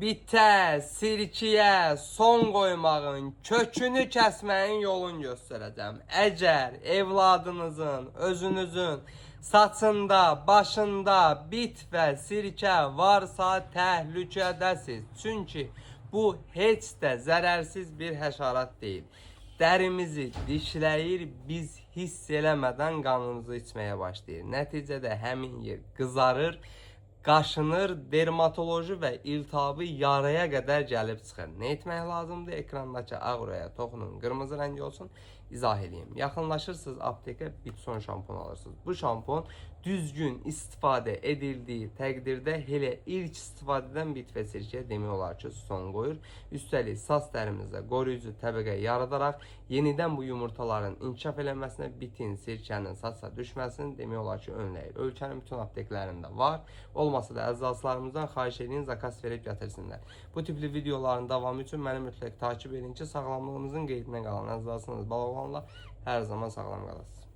Bitə, sirkiyə son qoymağın, kökünü kəsməyin yolunu göstərəcəm. Əgər evladınızın, özünüzün saçında, başında bit və sirkə varsa təhlükədəsiz. Çünki bu heç də zərərsiz bir həşarat deyil. Dərimizi dişləyir, biz hiss eləmədən qanımızı içməyə başlayır. Nəticədə həmin yer qızarır, qaşınır, dermatoloji və iltihabi yaraya qədər gəlib çıxır. Nə etmək lazımdır? Ekrandakı ağ rəyə toxunun, qırmızı rəng olsun, izah edeyim. Yaxınlaşırsınız aptekə, Bitson şampun alırsınız. Bu şampun düzgün istifadə edildiyi təqdirdə elə ilk istifadədən bit və sirkəyə demək olar ki, son qoyur. Üstəlik, saç dərimizdə qoruyucu təbəqə yaradaraq yenidən bu yumurtaların inkişaf eləməsinə, bitin, sirkənin saça düşməsini demək olar ki, önləyir. Ölkənin bütün apteklərində var. Olmasa da əzazlarımızdan xahiş edin, zakas verib gətirsinlər. Bu tipli videoların davamı üçün məni mütləq takip edin ki, sağlamlığınızın qeydinə qalan əzazınız balabanla hər zaman sağlam qalasınız.